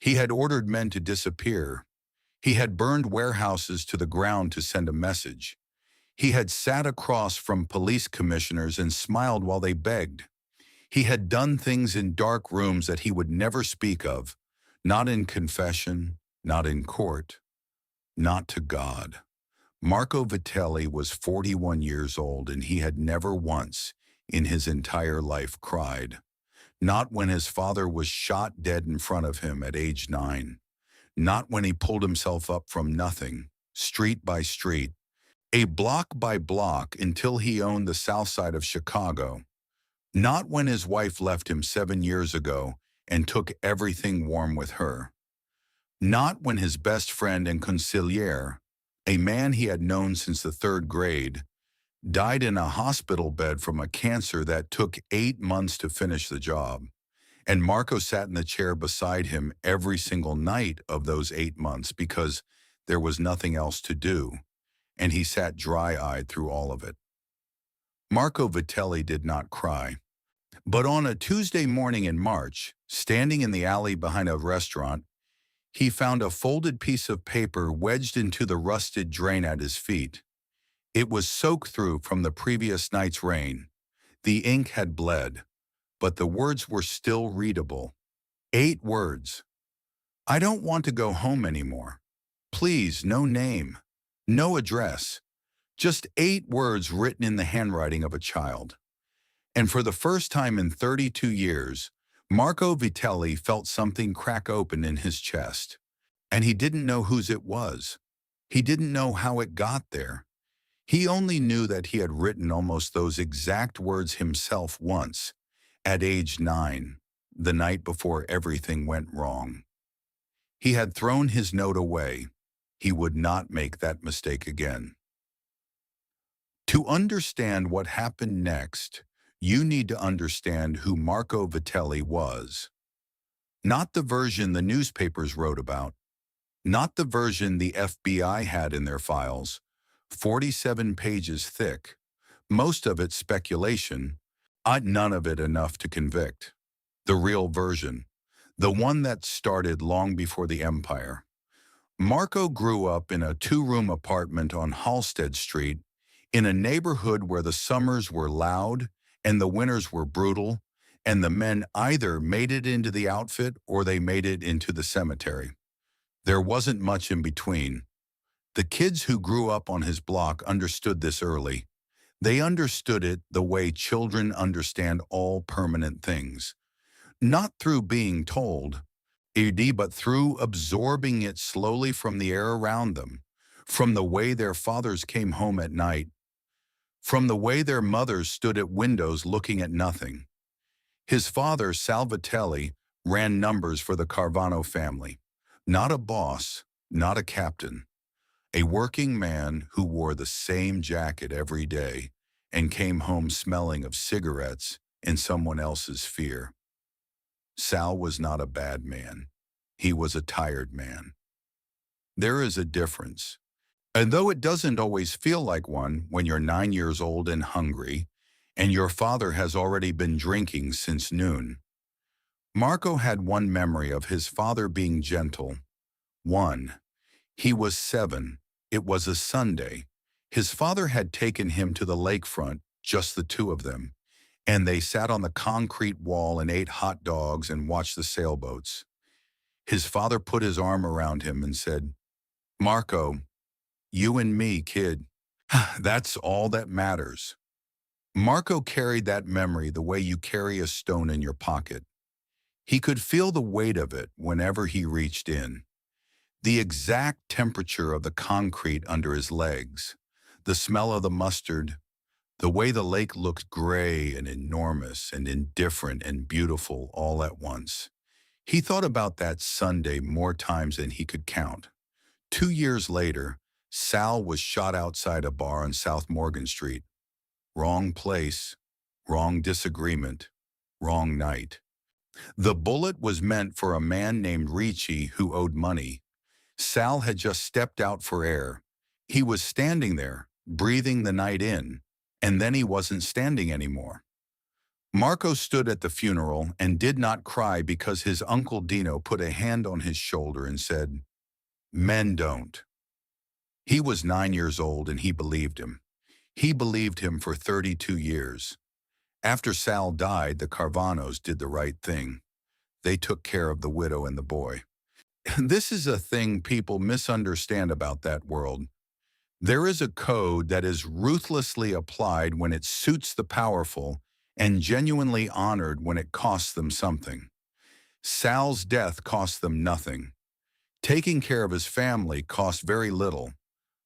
He had ordered men to disappear. He had burned warehouses to the ground to send a message. He had sat across from police commissioners and smiled while they begged. He had done things in dark rooms that he would never speak of, not in confession, not in court, not to God. Marco Vitelli was 41 years old, and he had never once in his entire life cried. Not when his father was shot dead in front of him at age 9. Not when he pulled himself up from nothing, street by street, a block by block until he owned the south side of Chicago. Not when his wife left him 7 years ago and took everything warm with her. Not when his best friend and consigliere, a man he had known since the 3rd grade, died in a hospital bed from a cancer that took 8 months to finish the job. And Marco sat in the chair beside him every single night of those 8 months because there was nothing else to do, and he sat dry-eyed through all of it. Marco Vitelli did not cry. But on a Tuesday morning in March, standing in the alley behind a restaurant, he found a folded piece of paper wedged into the rusted drain at his feet. It was soaked through from the previous night's rain. The ink had bled, but the words were still readable. 8 words. I don't want to go home anymore. Please, no name, no address. Just 8 words written in the handwriting of a child. And for the first time in 32 years, Marco Vitelli felt something crack open in his chest. And he didn't know whose it was. He didn't know how it got there. He only knew that he had written almost those exact words himself once, at age 9, the night before everything went wrong. He had thrown his note away. He would not make that mistake again. To understand what happened next, you need to understand who Marco Vitelli was. Not the version the newspapers wrote about, not the version the FBI had in their files, 47 pages thick, most of it speculation, none of it enough to convict. The real version, the one that started long before the empire. Marco grew up in a 2-room apartment on Halsted Street, in a neighborhood where the summers were loud and the winters were brutal, and the men either made it into the outfit or they made it into the cemetery. There wasn't much in between. The kids who grew up on his block understood this early. They understood it the way children understand all permanent things. Not through being told, but through absorbing it slowly from the air around them, from the way their fathers came home at night, from the way their mothers stood at windows looking at nothing. His father, Sal Vitelli, ran numbers for the Carvano family. Not a boss, not a captain. A working man who wore the same jacket every day and came home smelling of cigarettes and someone else's fear. Sal was not a bad man. He was a tired man. There is a difference. And though it doesn't always feel like one when you're 9 years old and hungry, and your father has already been drinking since noon. Marco had one memory of his father being gentle. One. He was 7. It was a Sunday. His father had taken him to the lakefront, just the 2 of them, and they sat on the concrete wall and ate hot dogs and watched the sailboats. His father put his arm around him and said, "Marco, you and me, kid. That's all that matters." Marco carried that memory the way you carry a stone in your pocket. He could feel the weight of it whenever he reached in. The exact temperature of the concrete under his legs, the smell of the mustard, the way the lake looked gray and enormous and indifferent and beautiful all at once. He thought about that Sunday more times than he could count. 2 years later, Sal was shot outside a bar on South Morgan Street. Wrong place, wrong disagreement, wrong night. The bullet was meant for a man named Ricci who owed money. Sal had just stepped out for air. He was standing there, breathing the night in, and then he wasn't standing anymore. Marco stood at the funeral and did not cry because his uncle Dino put a hand on his shoulder and said, "Men don't." He was 9 years old and he believed him. He believed him for 32 years. After Sal died, the Carvanos did the right thing. They took care of the widow and the boy. This is a thing people misunderstand about that world. There is a code that is ruthlessly applied when it suits the powerful and genuinely honored when it costs them something. Sal's death cost them nothing. Taking care of his family cost very little,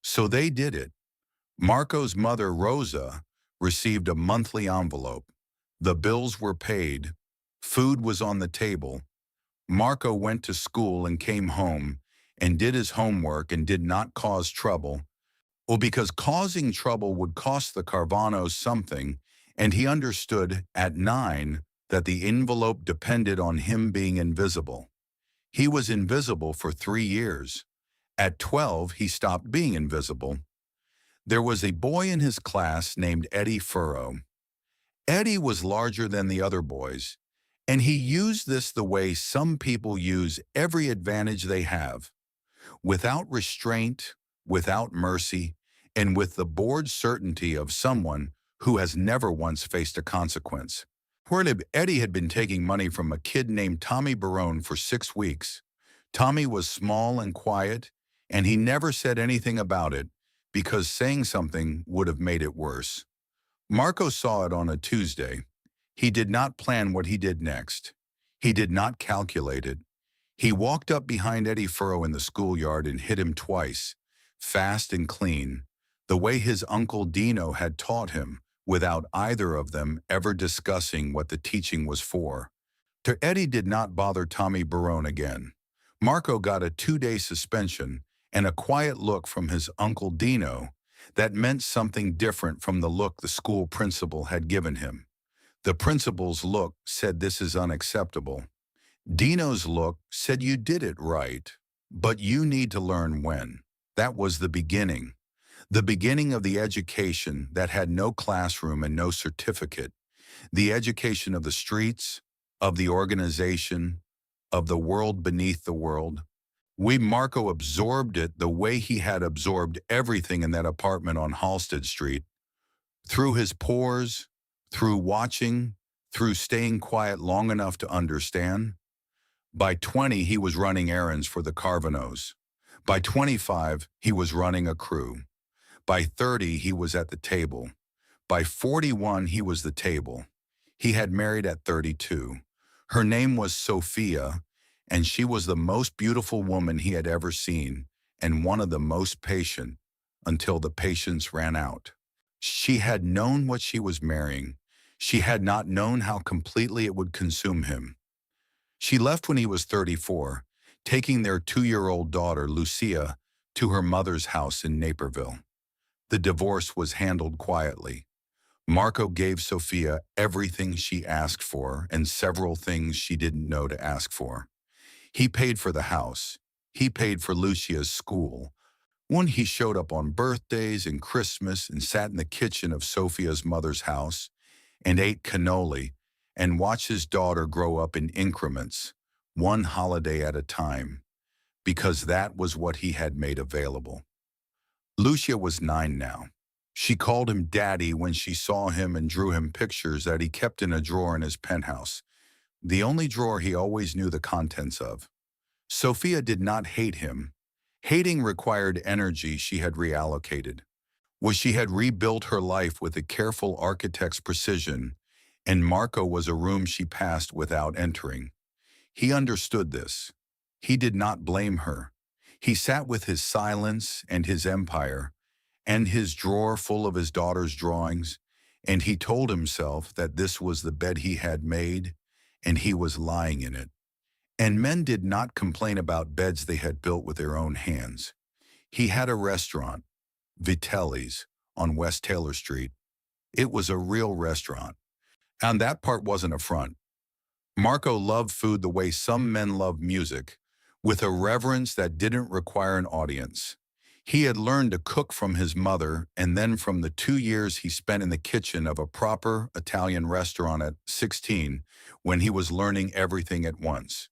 so they did it. Marco's mother, Rosa, received a monthly envelope. The bills were paid. Food was on the table. Marco went to school and came home and did his homework and did not cause trouble. Well, because causing trouble would cost the Carvanos something, and he understood at 9 that the envelope depended on him being invisible. He was invisible for 3 years. At 12, he stopped being invisible. There was a boy in his class named Eddie Furrow. Eddie was larger than the other boys, and he used this the way some people use every advantage they have, without restraint, without mercy, and with the bored certainty of someone who has never once faced a consequence. Eddie had been taking money from a kid named Tommy Barone for 6 weeks. Tommy was small and quiet, and he never said anything about it because saying something would have made it worse. Marco saw it on a Tuesday. He did not plan what he did next. He did not calculate it. He walked up behind Eddie Furrow in the schoolyard and hit him twice, fast and clean, the way his uncle Dino had taught him, without either of them ever discussing what the teaching was for. Eddie did not bother Tommy Barone again. Marco got a 2-day suspension and a quiet look from his uncle Dino that meant something different from the look the school principal had given him. The principal's look said, "This is unacceptable." Dino's look said, "You did it right, but you need to learn when." That was the beginning of the education that had no classroom and no certificate, the education of the streets, of the organization, of the world beneath the world. Marco absorbed it the way he had absorbed everything in that apartment on Halsted Street, through his pores, through watching, through staying quiet long enough to understand. By 20, he was running errands for the Carvanos. By 25, he was running a crew. By 30, he was at the table. By 41, he was the table. He had married at 32. Her name was Sophia, and she was the most beautiful woman he had ever seen, and one of the most patient, until the patience ran out. She had known what she was marrying. She had not known how completely it would consume him. She left when he was 34, taking their 2-year-old daughter, Lucia, to her mother's house in Naperville. The divorce was handled quietly. Marco gave Sophia everything she asked for and several things she didn't know to ask for. He paid for the house. He paid for Lucia's school. When he showed up on birthdays and Christmas and sat in the kitchen of Sophia's mother's house and ate cannoli and watched his daughter grow up in increments, one holiday at a time, because that was what he had made available. Lucia was 9 now. She called him Daddy when she saw him and drew him pictures that he kept in a drawer in his penthouse, the only drawer he always knew the contents of. Sophia did not hate him. Hating required energy she had reallocated. She had rebuilt her life with a careful architect's precision, and Marco was a room she passed without entering. He understood this. He did not blame her. He sat with his silence and his empire, and his drawer full of his daughter's drawings, and he told himself that this was the bed he had made, and he was lying in it. And men did not complain about beds they had built with their own hands. He had a restaurant, Vitelli's, on West Taylor Street. It was a real restaurant. And that part wasn't a front. Marco loved food the way some men love music, with a reverence that didn't require an audience. He had learned to cook from his mother and then from the 2 years he spent in the kitchen of a proper Italian restaurant at 16 when he was learning everything at once.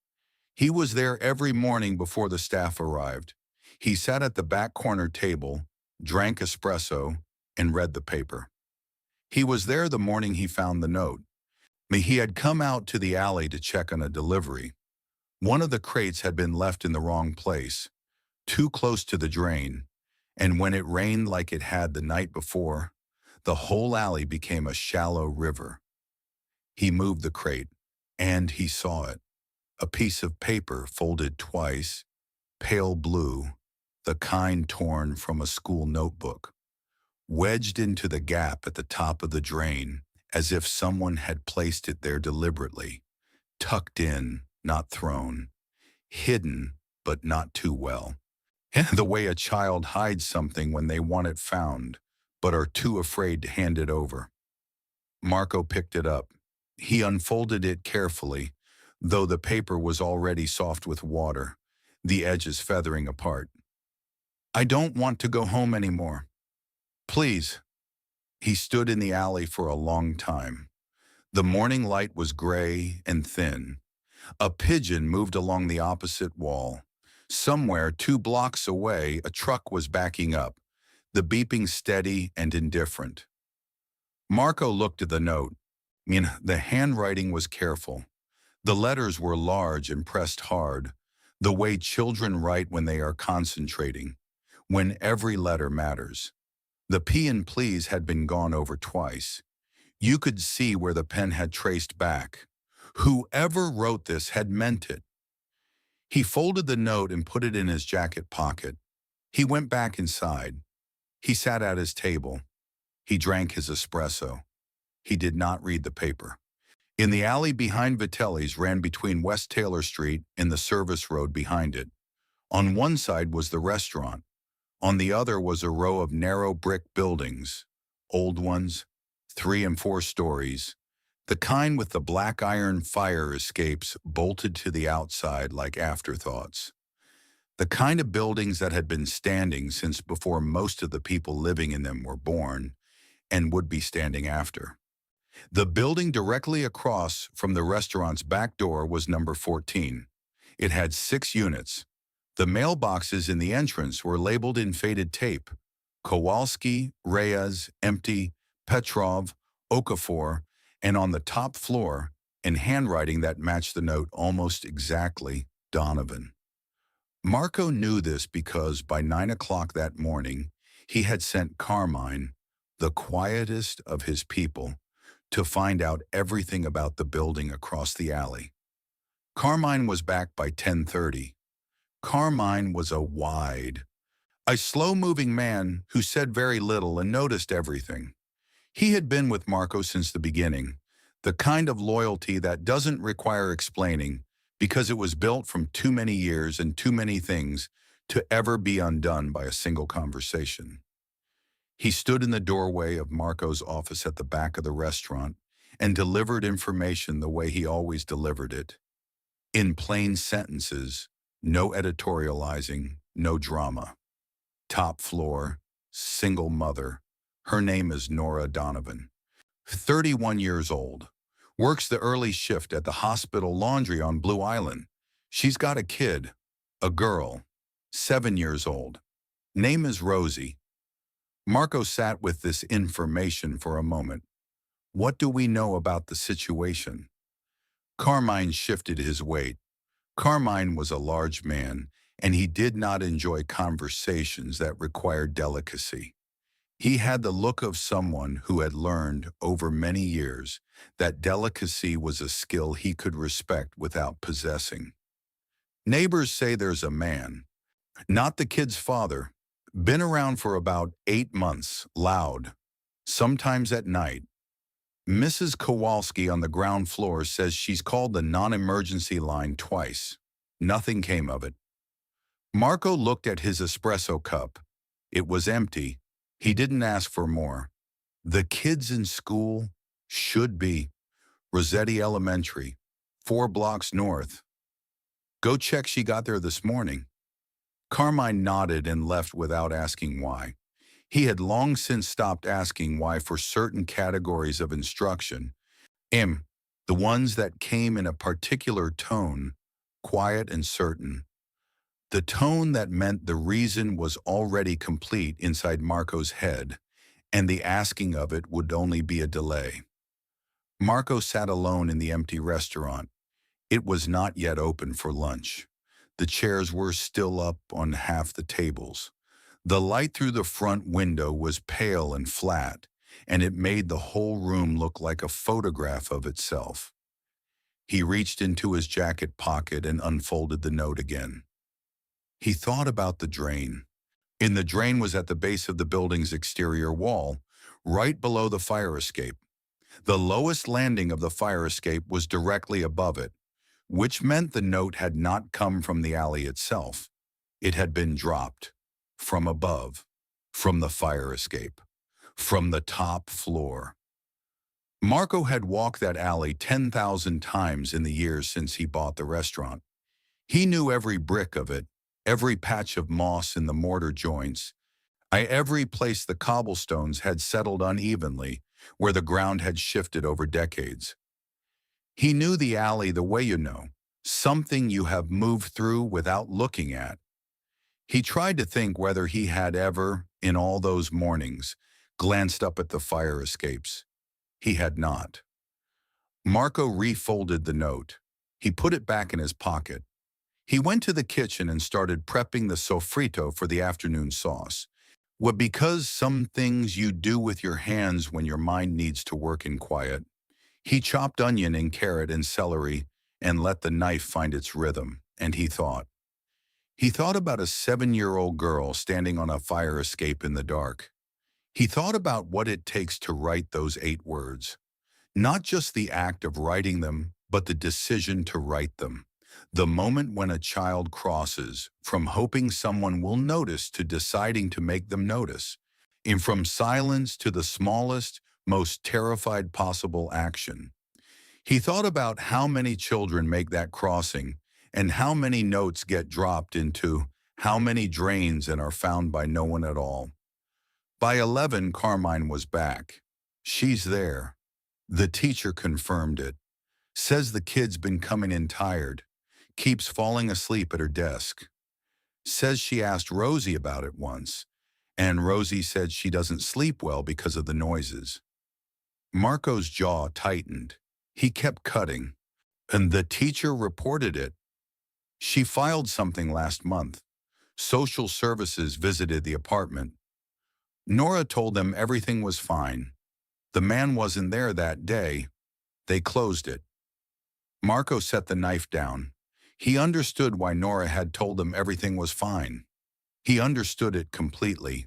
He was there every morning before the staff arrived. He sat at the back corner table, drank espresso, and read the paper. He was there the morning he found the note. He had come out to the alley to check on a delivery. One of the crates had been left in the wrong place, too close to the drain, and when it rained like it had the night before, the whole alley became a shallow river. He moved the crate, and he saw it. A piece of paper folded twice, pale blue, the kind torn from a school notebook, wedged into the gap at the top of the drain, as if someone had placed it there deliberately, tucked in, not thrown, hidden, but not too well. The way a child hides something when they want it found, but are too afraid to hand it over. Marco picked it up. He unfolded it carefully, though the paper was already soft with water, the edges feathering apart. "I don't want to go home anymore. Please." He stood in the alley for a long time. The morning light was gray and thin. A pigeon moved along the opposite wall. Somewhere 2 blocks away, a truck was backing up, the beeping steady and indifferent. Marco looked at the note. The handwriting was careful. The letters were large and pressed hard, the way children write when they are concentrating, when every letter matters. The P and please had been gone over twice. You could see where the pen had traced back. Whoever wrote this had meant it. He folded the note and put it in his jacket pocket. He went back inside. He sat at his table. He drank his espresso. He did not read the paper. In the alley behind Vitelli's ran between West Taylor Street and the service road behind it. On one side was the restaurant. On the other was a row of narrow brick buildings, old ones, 3 and 4 stories, the kind with the black iron fire escapes bolted to the outside like afterthoughts. The kind of buildings that had been standing since before most of the people living in them were born and would be standing after. The building directly across from the restaurant's back door was number 14. It had 6 units. The mailboxes in the entrance were labeled in faded tape: Kowalski, Reyes, Empty, Petrov, Okafor, and on the top floor, in handwriting that matched the note almost exactly, Donovan. Marco knew this because by 9 o'clock that morning, he had sent Carmine, the quietest of his people, to find out everything about the building across the alley. Carmine was back by 10:30. Carmine was a slow-moving man who said very little and noticed everything. He had been with Marco since the beginning, the kind of loyalty that doesn't require explaining because it was built from too many years and too many things to ever be undone by a single conversation. He stood in the doorway of Marco's office at the back of the restaurant and delivered information the way he always delivered it. In plain sentences, no editorializing, no drama. Top floor, single mother. Her name is Nora Donovan. 31 years old. Works the early shift at the hospital laundry on Blue Island. She's got a kid, a girl, 7 years old. Name is Rosie. Marco sat with this information for a moment. What do we know about the situation? Carmine shifted his weight. Carmine was a large man, and he did not enjoy conversations that required delicacy. He had the look of someone who had learned over many years that delicacy was a skill he could respect without possessing. Neighbors say there's a man, not the kid's father, been around for about 8 months, loud, sometimes at night. Mrs. Kowalski on the ground floor says she's called the non-emergency line twice. Nothing came of it. Marco looked at his espresso cup. It was empty. He didn't ask for more. The kids in school should be. Rossetti Elementary, 4 blocks north. Go check she got there this morning. Carmine nodded and left without asking why. He had long since stopped asking why for certain categories of instruction. M, the ones that came in a particular tone, quiet and certain. The tone that meant the reason was already complete inside Marco's head, and the asking of it would only be a delay. Marco sat alone in the empty restaurant. It was not yet open for lunch. The chairs were still up on half the tables. The light through the front window was pale and flat, and it made the whole room look like a photograph of itself. He reached into his jacket pocket and unfolded the note again. He thought about the drain. The drain was at the base of the building's exterior wall, right below the fire escape. The lowest landing of the fire escape was directly above it, which meant the note had not come from the alley itself. It had been dropped from above, from the fire escape, from the top floor. Marco had walked that alley 10,000 times in the years since he bought the restaurant. He knew every brick of it, every patch of moss in the mortar joints, every place the cobblestones had settled unevenly, where the ground had shifted over decades. He knew the alley the way you know, something you have moved through without looking at. He tried to think whether he had ever, in all those mornings, glanced up at the fire escapes. He had not. Marco refolded the note. He put it back in his pocket. He went to the kitchen and started prepping the sofrito for the afternoon sauce. Well, because some things you do with your hands when your mind needs to work in quiet. He chopped onion and carrot and celery and let the knife find its rhythm, and he thought. He thought about a 7-year-old girl standing on a fire escape in the dark. He thought about what it takes to write those 8 words. Not just the act of writing them, but the decision to write them. The moment when a child crosses from hoping someone will notice to deciding to make them notice, and from silence to the smallest, most terrified possible action. He thought about how many children make that crossing and how many notes get dropped into how many drains and are found by no one at all. By 11, Carmine was back. She's there. The teacher confirmed it. Says the kid's been coming in tired. Keeps falling asleep at her desk. Says she asked Rosie about it once, and Rosie said she doesn't sleep well because of the noises. Marco's jaw tightened. He kept cutting, and the teacher reported it. She filed something last month. Social services visited the apartment. Nora told them everything was fine. The man wasn't there that day. They closed it. Marco set the knife down. He understood why Nora had told them everything was fine. He understood it completely,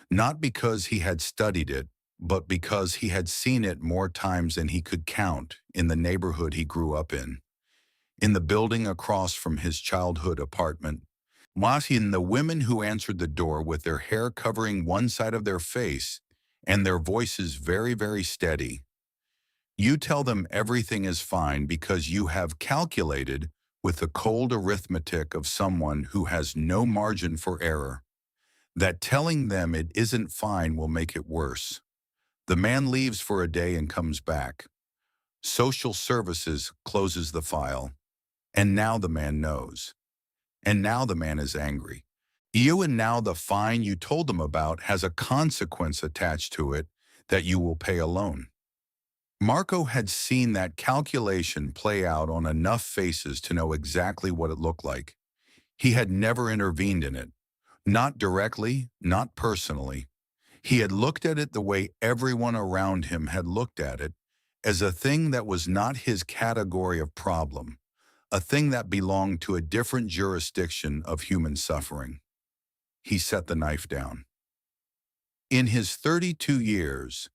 not because he had studied it, but because he had seen it more times than he could count in the neighborhood he grew up in the building across from his childhood apartment. In the women who answered the door with their hair covering one side of their face and their voices very, very steady. You tell them everything is fine because you have calculated with the cold arithmetic of someone who has no margin for error, that telling them it isn't fine will make it worse. The man leaves for a day and comes back. Social services closes the file. And now the man knows. And now the man is angry. And now the fine you told them about has a consequence attached to it that you will pay alone. Marco had seen that calculation play out on enough faces to know exactly what it looked like. He had never intervened in it. Not directly, not personally. He had looked at it the way everyone around him had looked at it, as a thing that was not his category of problem, a thing that belonged to a different jurisdiction of human suffering. He set the knife down. In his 32 years,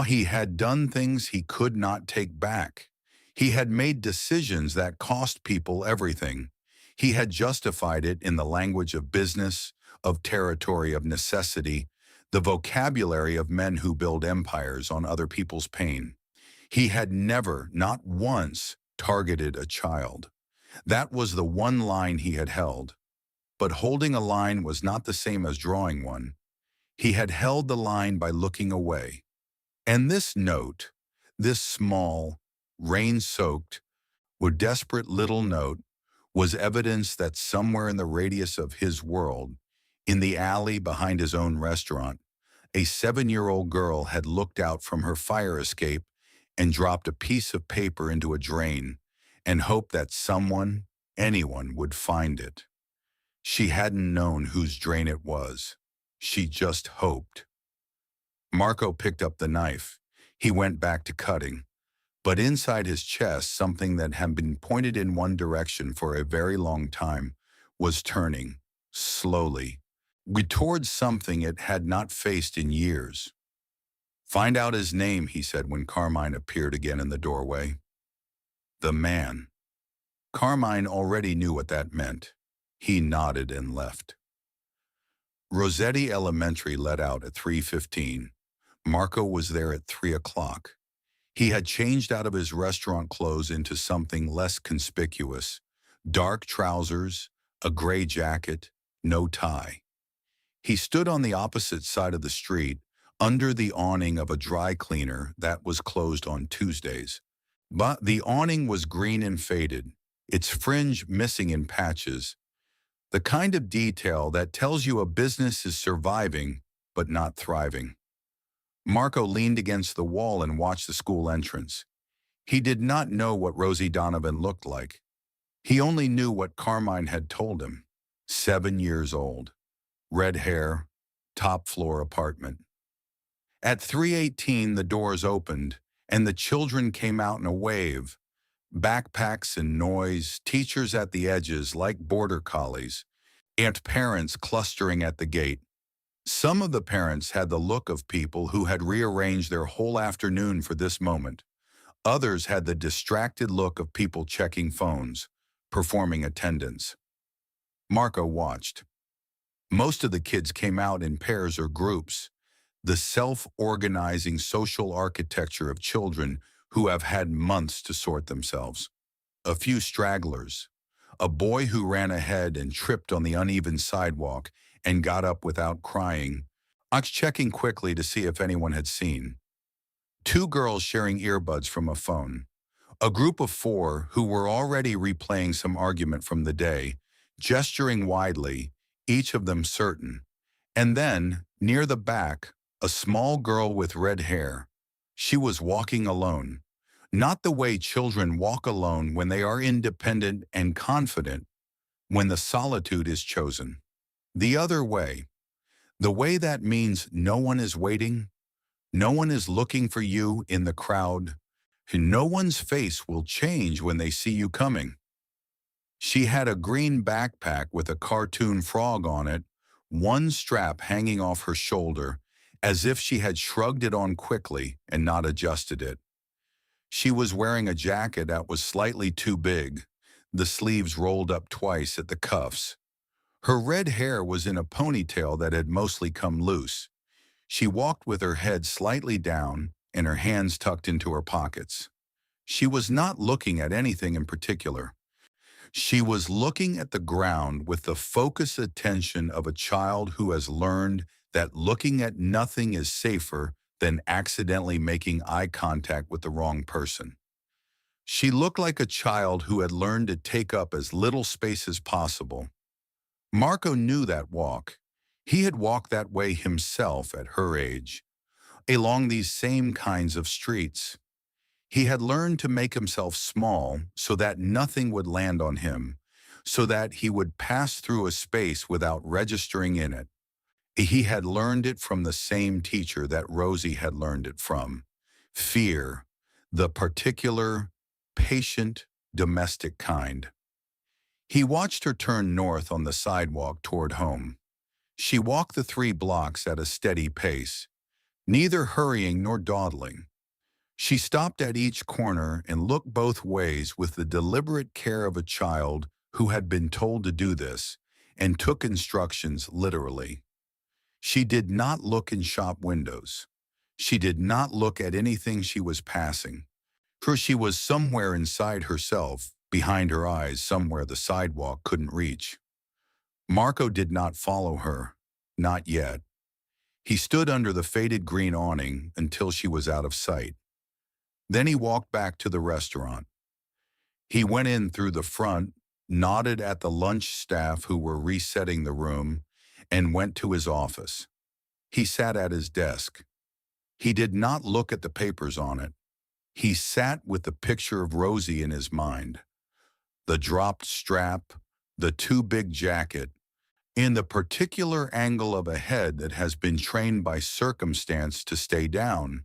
he had done things he could not take back. He had made decisions that cost people everything. He had justified it in the language of business, of territory, of necessity, the vocabulary of men who build empires on other people's pain. He had never, not once, targeted a child. That was the one line he had held. But holding a line was not the same as drawing one. He had held the line by looking away. And this note, this small, rain-soaked, or desperate little note, was evidence that somewhere in the radius of his world, in the alley behind his own restaurant, a 7-year-old girl had looked out from her fire escape and dropped a piece of paper into a drain and hoped that someone, anyone, would find it. She hadn't known whose drain it was. She just hoped. Marco picked up the knife. He went back to cutting. But inside his chest, something that had been pointed in one direction for a very long time was turning, slowly, towards something it had not faced in years. "Find out his name," he said when Carmine appeared again in the doorway. The man. Carmine already knew what that meant. He nodded and left. Rossetti Elementary let out at 3:15. Marco was there at 3 o'clock. He had changed out of his restaurant clothes into something less conspicuous. Dark trousers, a gray jacket, no tie. He stood on the opposite side of the street, under the awning of a dry cleaner that was closed on Tuesdays. But the awning was green and faded, its fringe missing in patches, the kind of detail that tells you a business is surviving but not thriving. Marco leaned against the wall and watched the school entrance. He did not know what Rosie Donovan looked like. He only knew what Carmine had told him. 7 years old. Red hair. Top floor apartment. At 3:18 the doors opened, and the children came out in a wave. Backpacks and noise, teachers at the edges like border collies, and parents clustering at the gate. Some of the parents had the look of people who had rearranged their whole afternoon for this moment. Others had the distracted look of people checking phones, performing attendance. Marco watched. Most of the kids came out in pairs or groups, the self-organizing social architecture of children who have had months to sort themselves. A few stragglers. A boy who ran ahead and tripped on the uneven sidewalk and got up without crying, checking quickly to see if anyone had seen. 2 girls sharing earbuds from a phone. A group of 4 who were already replaying some argument from the day, gesturing widely, each of them certain. And then, near the back, a small girl with red hair. She was walking alone. Not the way children walk alone when they are independent and confident, when the solitude is chosen. The other way. The way that means no one is waiting, no one is looking for you in the crowd, and no one's face will change when they see you coming. She had a green backpack with a cartoon frog on it, one strap hanging off her shoulder, as if she had shrugged it on quickly and not adjusted it. She was wearing a jacket that was slightly too big, the sleeves rolled up twice at the cuffs. Her red hair was in a ponytail that had mostly come loose. She walked with her head slightly down and her hands tucked into her pockets. She was not looking at anything in particular. She was looking at the ground with the focused attention of a child who has learned that looking at nothing is safer than accidentally making eye contact with the wrong person. She looked like a child who had learned to take up as little space as possible. Marco knew that walk. He had walked that way himself at her age, along these same kinds of streets. He had learned to make himself small so that nothing would land on him, so that he would pass through a space without registering in it. He had learned it from the same teacher that Rosie had learned it from. Fear, the particular, patient, domestic kind. He watched her turn north on the sidewalk toward home. She walked the 3 blocks at a steady pace, neither hurrying nor dawdling. She stopped at each corner and looked both ways with the deliberate care of a child who had been told to do this and took instructions literally. She did not look in shop windows. She did not look at anything she was passing, for she was somewhere inside herself, behind her eyes, somewhere the sidewalk couldn't reach. Marco did not follow her. Not yet. He stood under the faded green awning until she was out of sight. Then he walked back to the restaurant. He went in through the front, nodded at the lunch staff who were resetting the room, and went to his office. He sat at his desk. He did not look at the papers on it. He sat with the picture of Rosie in his mind. The dropped strap, the too big jacket, in the particular angle of a head that has been trained by circumstance to stay down.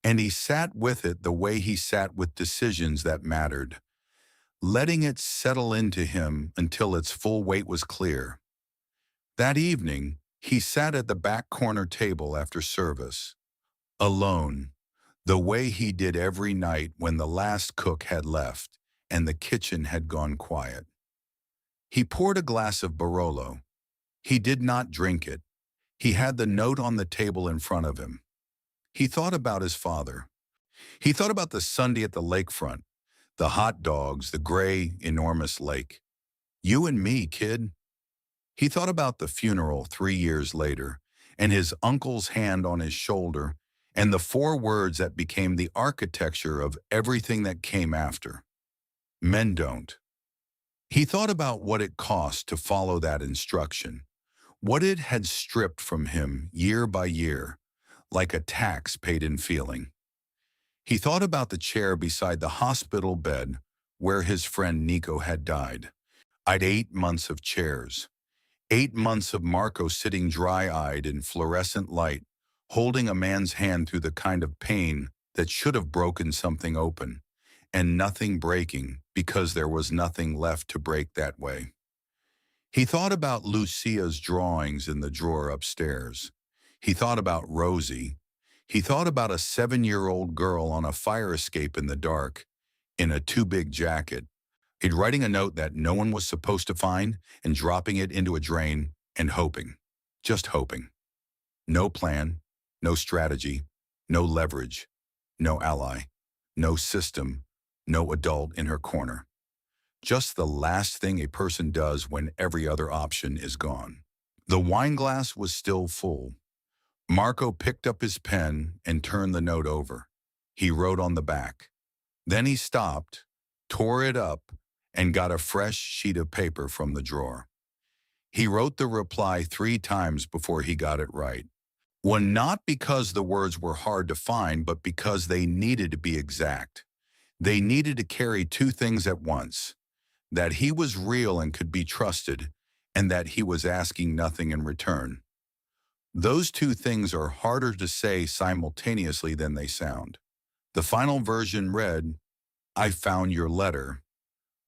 And he sat with it the way he sat with decisions that mattered, letting it settle into him until its full weight was clear. That evening, he sat at the back corner table after service, alone, the way he did every night when the last cook had left and the kitchen had gone quiet. He poured a glass of Barolo. He did not drink it. He had the note on the table in front of him. He thought about his father. He thought about the Sunday at the lakefront, the hot dogs, the gray, enormous lake. You and me, kid. He thought about the funeral 3 years later, and his uncle's hand on his shoulder, and the 4 words that became the architecture of everything that came after. Men don't. He thought about what it cost to follow that instruction, what it had stripped from him year by year, like a tax paid in feeling. He thought about the chair beside the hospital bed where his friend Nico had died. I'd 8 months of chairs, 8 months of Marco sitting dry-eyed in fluorescent light, holding a man's hand through the kind of pain that should have broken something open, and nothing breaking because there was nothing left to break that way. He thought about Lucia's drawings in the drawer upstairs. He thought about Rosie. He thought about a 7-year-old girl on a fire escape in the dark, in a too big jacket, and writing a note that no one was supposed to find and dropping it into a drain and hoping, just hoping. No plan, no strategy, no leverage, no ally, no system, no adult in her corner. Just the last thing a person does when every other option is gone. The wine glass was still full. Marco picked up his pen and turned the note over. He wrote on the back. Then he stopped, tore it up, and got a fresh sheet of paper from the drawer. He wrote the reply 3 times before he got it right. One, not because the words were hard to find, but because they needed to be exact. They needed to carry 2 things at once: that he was real and could be trusted, and that he was asking nothing in return. Those 2 things are harder to say simultaneously than they sound. The final version read, I found your letter.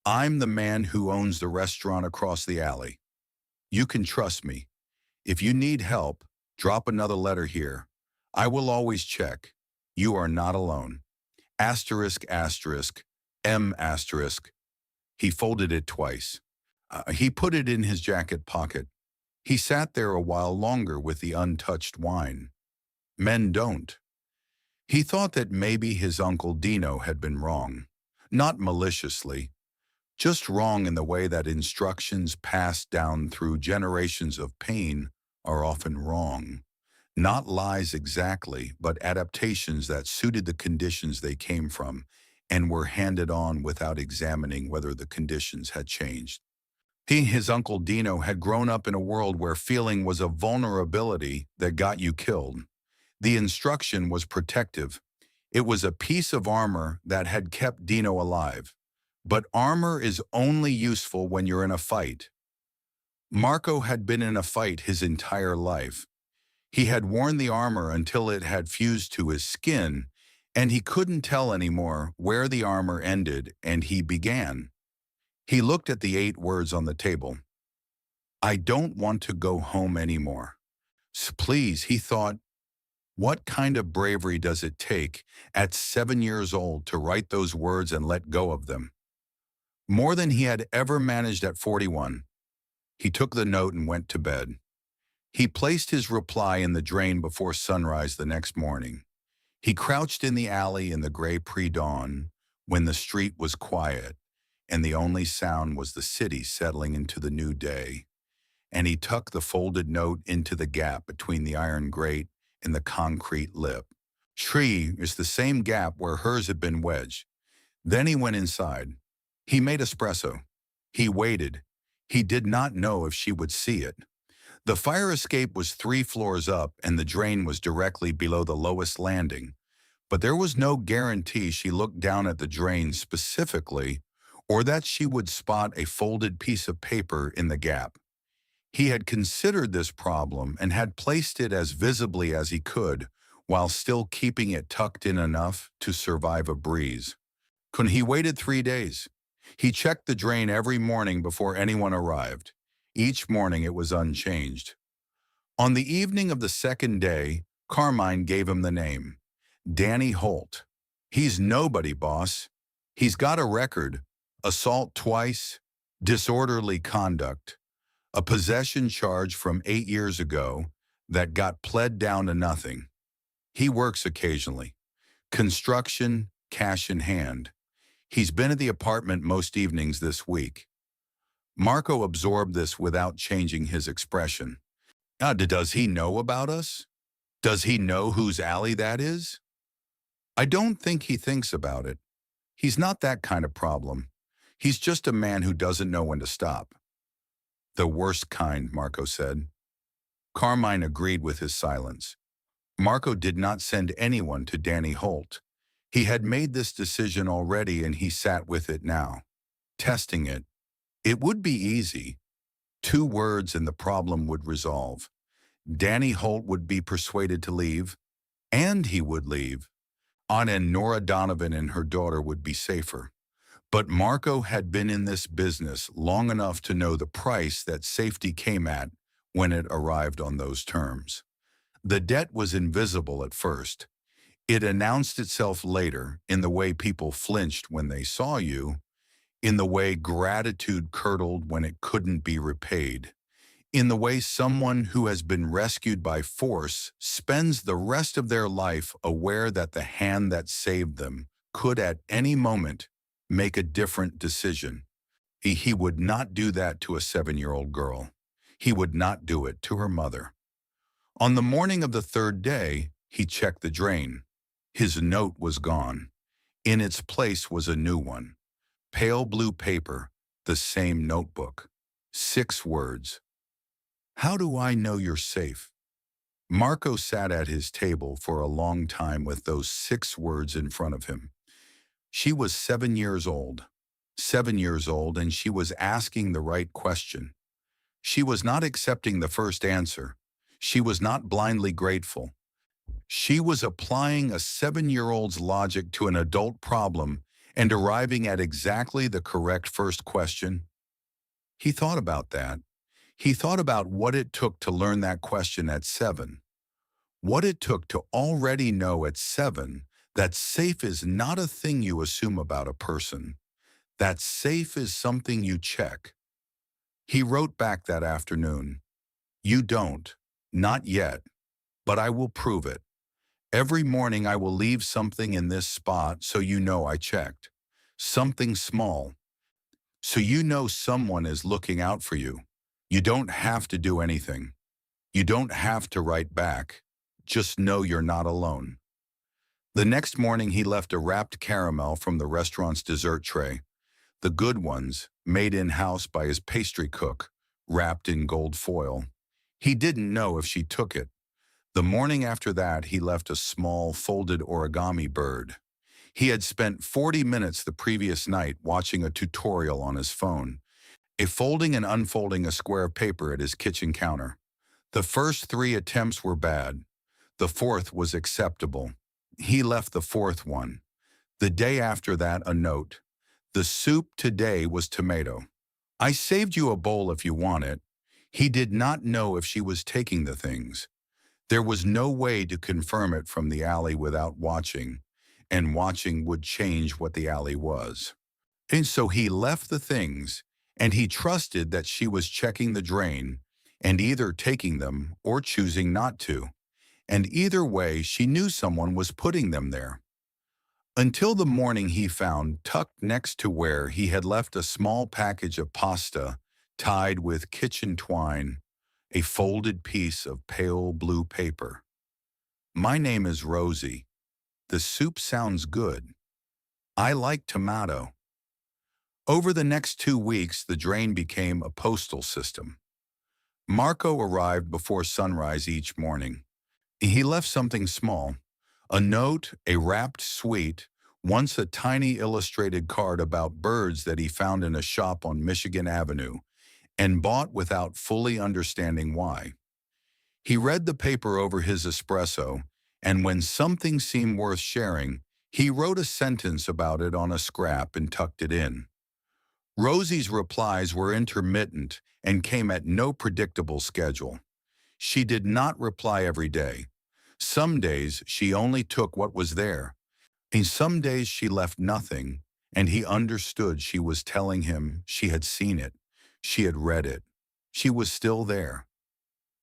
I'm the man who owns the restaurant across the alley. You can trust me. If you need help, drop another letter here. I will always check. You are not alone. Asterisk, asterisk, M asterisk. He folded it twice. He put it in his jacket pocket. He sat there a while longer with the untouched wine. Men don't. He thought that maybe his Uncle Dino had been wrong. Not maliciously, just wrong in the way that instructions passed down through generations of pain are often wrong. Not lies exactly, but adaptations that suited the conditions they came from and were handed on without examining whether the conditions had changed. His Uncle Dino had grown up in a world where feeling was a vulnerability that got you killed. The instruction was protective. It was a piece of armor that had kept Dino alive. But armor is only useful when you're in a fight. Marco had been in a fight his entire life. He had worn the armor until it had fused to his skin, and he couldn't tell anymore where the armor ended and he began. He looked at the 8 words on the table. I don't want to go home anymore. Please, he thought, what kind of bravery does it take at 7 years old to write those words and let go of them? More than he had ever managed at 41. He took the note and went to bed. He placed his reply in the drain before sunrise the next morning. He crouched in the alley in the gray pre-dawn when the street was quiet and the only sound was the city settling into the new day. and he tucked the folded note into the gap between the iron grate and the concrete lip. Tree is the same gap where hers had been wedged. Then he went inside. He made espresso. He waited. He did not know if she would see it. The fire escape was 3 floors up and the drain was directly below the lowest landing. But there was no guarantee she looked down at the drain specifically or that she would spot a folded piece of paper in the gap. He had considered this problem and had placed it as visibly as he could while still keeping it tucked in enough to survive a breeze. He waited 3 days. He checked the drain every morning before anyone arrived. Each morning it was unchanged. On the evening of the second day, Carmine gave him the name. Danny Holt. He's nobody, boss. He's got a record. Assault twice, disorderly conduct, a possession charge from 8 years ago that got pled down to nothing. He works occasionally. Construction, cash in hand. He's been at the apartment most evenings this week. Marco absorbed this without changing his expression. Does he know about us? Does he know whose alley that is? I don't think he thinks about it. He's not that kind of problem. He's just a man who doesn't know when to stop. The worst kind, Marco said. Carmine agreed with his silence. Marco did not send anyone to Danny Holt. He had made this decision already and he sat with it now, testing it. It would be easy. 2 words and the problem would resolve. Danny Holt would be persuaded to leave, and he would leave. Anna and Nora Donovan and her daughter would be safer. But Marco had been in this business long enough to know the price that safety came at when it arrived on those terms. The debt was invisible at first. It announced itself later in the way people flinched when they saw you, in the way gratitude curdled when it couldn't be repaid, in the way someone who has been rescued by force spends the rest of their life aware that the hand that saved them could at any moment make a different decision. He would not do that to a 7-year-old girl. He would not do it to her mother. On the morning of the 3rd day, he checked the drain. His note was gone. In its place was a new one. Pale blue paper, the same notebook. 6 words. How do I know you're safe? Marco sat at his table for a long time with those 6 words in front of him. She was 7 years old. 7 years old, and she was asking the right question. She was not accepting the first answer. She was not blindly grateful. She was applying a 7-year-old's logic to an adult problem and arriving at exactly the correct first question. He thought about that. He thought about what it took to learn that question at 7. What it took to already know at 7 that safe is not a thing you assume about a person. That safe is something you check. He wrote back that afternoon. You don't, not yet, but I will prove it. Every morning I will leave something in this spot so you know I checked. Something small. So you know someone is looking out for you. You don't have to do anything. You don't have to write back. Just know you're not alone. The next morning he left a wrapped caramel from the restaurant's dessert tray. The good ones, made in-house by his pastry cook, wrapped in gold foil. He didn't know if she took it. The morning after that, he left a small, folded origami bird. He had spent 40 minutes the previous night watching a tutorial on his phone, folding and unfolding a square of paper at his kitchen counter. The first 3 attempts were bad. The 4th was acceptable. He left the 4th one. The day after that, a note. The soup today was tomato. I saved you a bowl if you want it. He did not know if she was taking the things. There was no way to confirm it from the alley without watching, and watching would change what the alley was. And so he left the things, and he trusted that she was checking the drain and either taking them or choosing not to. And either way, she knew someone was putting them there. Until the morning he found, tucked next to where he had left a small package of pasta, tied with kitchen twine, a folded piece of pale blue paper. My name is Rosie. The soup sounds good. I like tomato. Over the next 2 weeks, the drain became a postal system. Marco arrived before sunrise each morning. He left something small, a note, a wrapped sweet, once a tiny illustrated card about birds that he found in a shop on Michigan Avenue and bought without fully understanding why. He read the paper over his espresso, and when something seemed worth sharing, he wrote a sentence about it on a scrap and tucked it in. Rosie's replies were intermittent and came at no predictable schedule. She did not reply every day. Some days she only took what was there, and some days she left nothing, and he understood she was telling him she had seen it, she had read it, she was still there.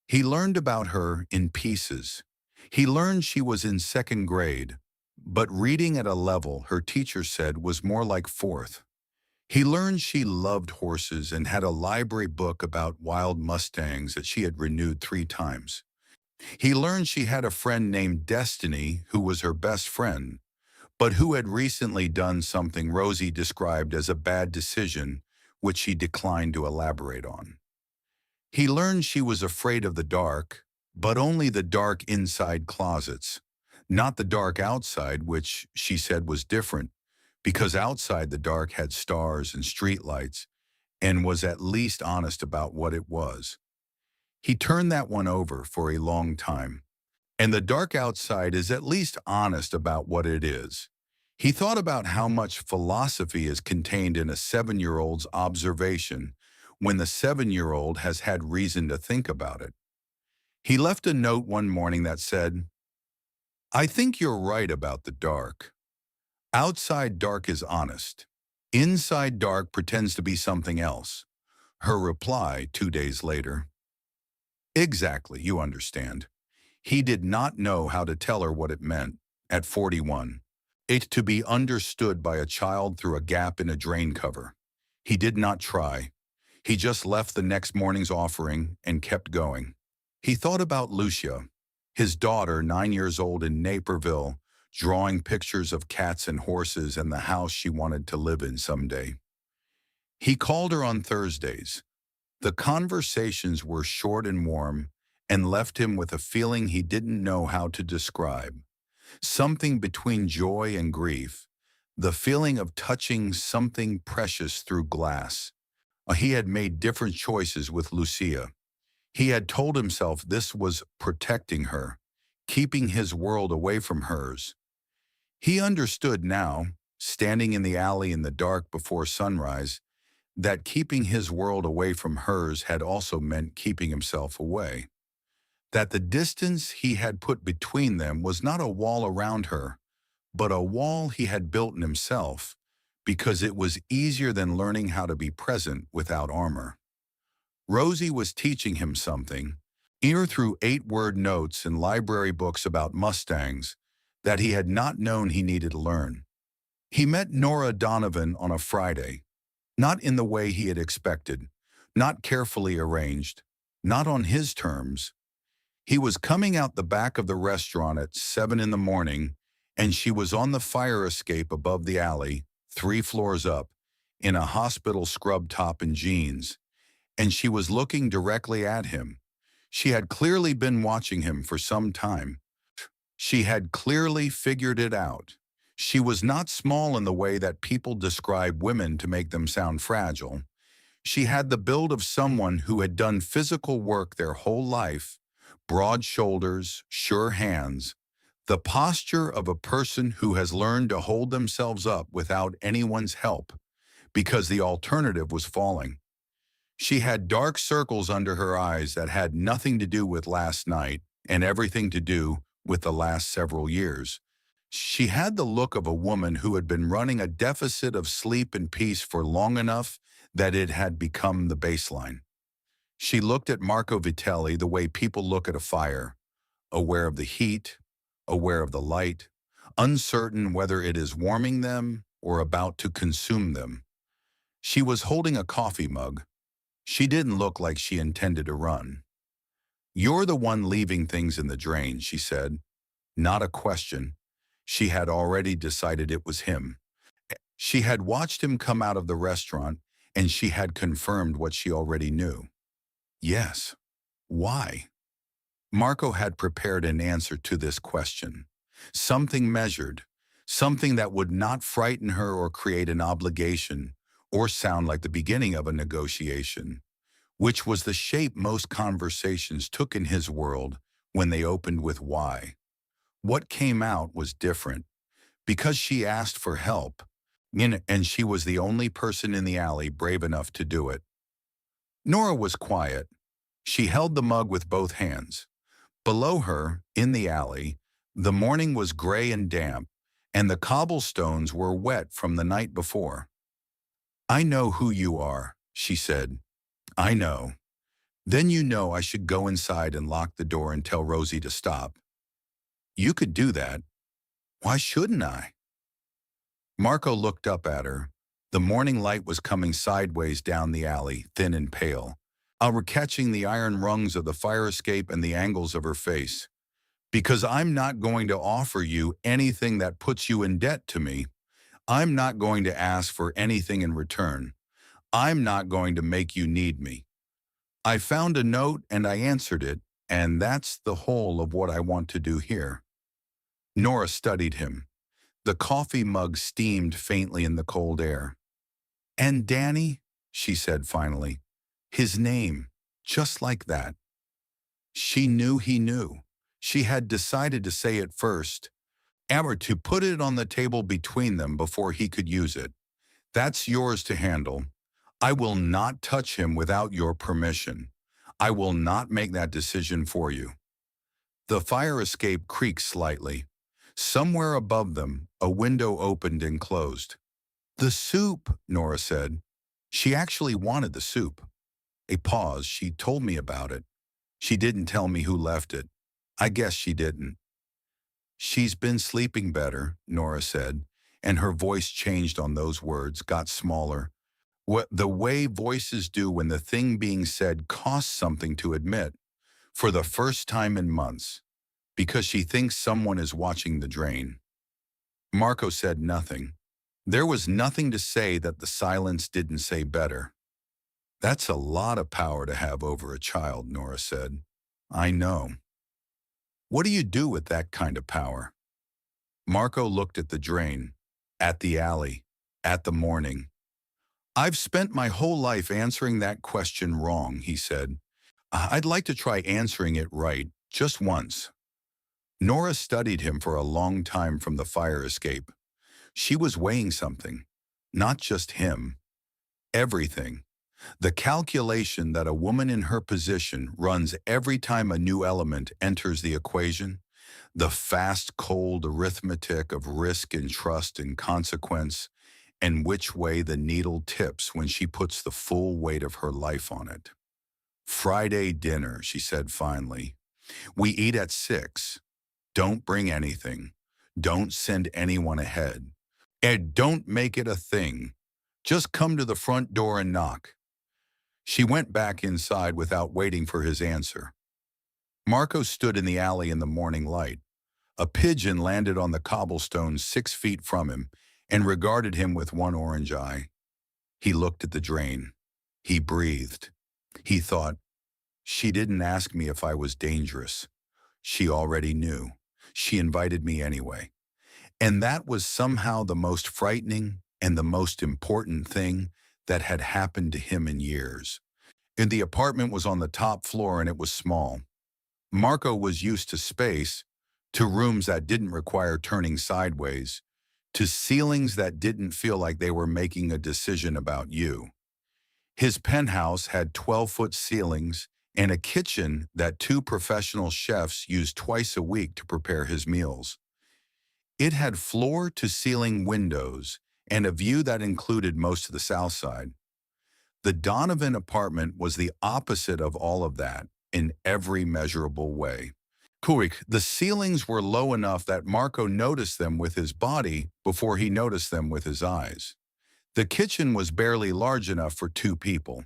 He learned about her in pieces. He learned she was in second grade, but reading at a level her teacher said was more like fourth. He learned she loved horses and had a library book about wild mustangs that she had renewed 3 times. He learned she had a friend named Destiny who was her best friend, but who had recently done something Rosie described as a bad decision, which she declined to elaborate on. He learned she was afraid of the dark, but only the dark inside closets, not the dark outside, which she said was different, because outside the dark had stars and streetlights and was at least honest about what it was. He turned that one over for a long time. And the dark outside is at least honest about what it is. He thought about how much philosophy is contained in a 7-year-old's observation when the 7-year-old has had reason to think about it. He left a note one morning that said, "I think you're right about the dark. Outside dark is honest. Inside dark pretends to be something else." Her reply 2 days later, "Exactly, you understand." He did not know how to tell her what it meant, at 41. It to be understood by a child through a gap in a drain cover. He did not try. He just left the next morning's offering and kept going. He thought about Lucia, his daughter, 9 years old in Naperville, drawing pictures of cats and horses and the house she wanted to live in someday. He called her on Thursdays. The conversations were short and warm and left him with a feeling he didn't know how to describe. Something between joy and grief, the feeling of touching something precious through glass. He had made different choices with Lucia. He had told himself this was protecting her, keeping his world away from hers. He understood now, standing in the alley in the dark before sunrise, that keeping his world away from hers had also meant keeping himself away. That the distance he had put between them was not a wall around her, but a wall he had built in himself, because it was easier than learning how to be present without armor. Rosie was teaching him something, either through 8-word notes and library books about mustangs, that he had not known he needed to learn. He met Nora Donovan on a Friday, not in the way he had expected, not carefully arranged, not on his terms. He was coming out the back of the restaurant at 7 in the morning, and she was on the fire escape above the alley, 3 floors up, in a hospital scrub top and jeans, and she was looking directly at him. She had clearly been watching him for some time. She had clearly figured it out. She was not small in the way that people describe women to make them sound fragile. She had the build of someone who had done physical work their whole life, broad shoulders, sure hands, the posture of a person who has learned to hold themselves up without anyone's help, because the alternative was falling. She had dark circles under her eyes that had nothing to do with last night and everything to do with the last several years. She had the look of a woman who had been running a deficit of sleep and peace for long enough that it had become the baseline. She looked at Marco Vitelli the way people look at a fire, aware of the heat, aware of the light, uncertain whether it is warming them or about to consume them. She was holding a coffee mug. She didn't look like she intended to run. "You're the one leaving things in the drain," she said. Not a question. She had already decided it was him. She had watched him come out of the restaurant, and she had confirmed what she already knew. Yes. Why? Marco had prepared an answer to this question. Something measured, something that would not frighten her or create an obligation or sound like the beginning of a negotiation, which was the shape most conversations took in his world when they opened with why. What came out was different, because she asked for help, and she was the only person in the alley brave enough to do it. Nora was quiet. She held the mug with both hands. Below her, in the alley, the morning was gray and damp, and the cobblestones were wet from the night before. "I know who you are," she said. "I know. Then you know I should go inside and lock the door and tell Rosie to stop." "You could do that. Why shouldn't I?" Marco looked up at her. The morning light was coming sideways down the alley, thin and pale, catching the iron rungs of the fire escape and the angles of her face. "Because I'm not going to offer you anything that puts you in debt to me. I'm not going to ask for anything in return. I'm not going to make you need me. I found a note and I answered it, and that's the whole of what I want to do here." Nora studied him. The coffee mug steamed faintly in the cold air. "And Danny," she said finally. "His name, just like that." She knew he knew. She had decided to say it first, or to put it on the table between them before he could use it. "That's yours to handle. I will not touch him without your permission. I will not make that decision for you." The fire escape creaked slightly. Somewhere above them, a window opened and closed. "The soup," Nora said. She actually wanted the soup. A pause. "She told me about it. She didn't tell me who left it. I guess she didn't." "She's been sleeping better," Nora said, and her voice changed on those words, got smaller. The way voices do when the thing being said costs something to admit, for the first time in months, because she thinks someone is watching the drain. Marco said nothing. There was nothing to say that the silence didn't say better. "That's a lot of power to have over a child," Nora said. "I know." "What do you do with that kind of power?" Marco looked at the drain, at the alley, at the morning. "I've spent my whole life answering that question wrong," he said. "I'd like to try answering it right, just once." Nora studied him for a long time from the fire escape. She was weighing something, not just him, everything. The calculation that a woman in her position runs every time a new element enters the equation, the fast, cold arithmetic of risk and trust and consequence, and which way the needle tips when she puts the full weight of her life on it. "Friday dinner," she said finally. "We eat at 6. Don't bring anything. Don't send anyone ahead. And don't make it a thing. Just come to the front door and knock." She went back inside without waiting for his answer. Marco stood in the alley in the morning light. A pigeon landed on the cobblestones 6 feet from him and regarded him with one orange eye. He looked at the drain. He breathed. He thought, "She didn't ask me if I was dangerous. She already knew. She invited me anyway." And that was somehow the most frightening and the most important thing that had happened to him in years. And the apartment was on the top floor and it was small. Marco was used to space, to rooms that didn't require turning sideways, to ceilings that didn't feel like they were making a decision about you. His penthouse had 12-foot ceilings and a kitchen that 2 professional chefs used twice a week to prepare his meals. It had floor-to-ceiling windows and a view that included most of the South Side. The Donovan apartment was the opposite of all of that in every measurable way. The ceilings were low enough that Marco noticed them with his body before he noticed them with his eyes. The kitchen was barely large enough for 2 people.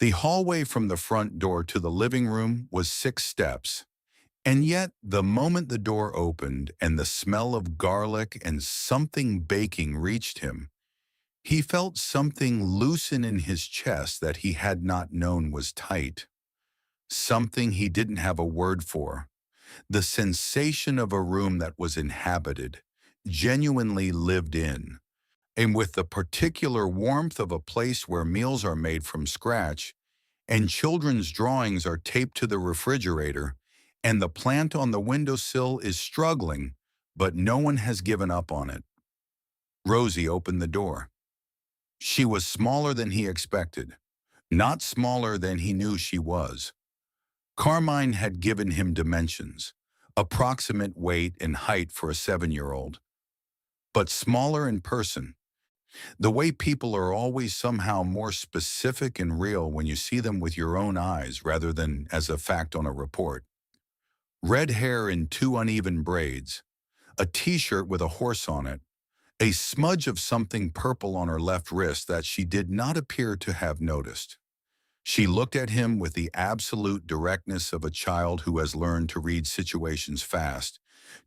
The hallway from the front door to the living room was 6 steps, and yet the moment the door opened and the smell of garlic and something baking reached him, he felt something loosen in his chest that he had not known was tight, something he didn't have a word for. The sensation of a room that was inhabited, genuinely lived in, and with the particular warmth of a place where meals are made from scratch, and children's drawings are taped to the refrigerator, and the plant on the windowsill is struggling, but no one has given up on it. Rosie opened the door. She was smaller than he expected, not smaller than he knew she was. Carmine had given him dimensions, approximate weight and height for a 7-year-old, but smaller in person. The way people are always somehow more specific and real when you see them with your own eyes rather than as a fact on a report. Red hair in 2 uneven braids, a t-shirt with a horse on it, a smudge of something purple on her left wrist that she did not appear to have noticed. She looked at him with the absolute directness of a child who has learned to read situations fast,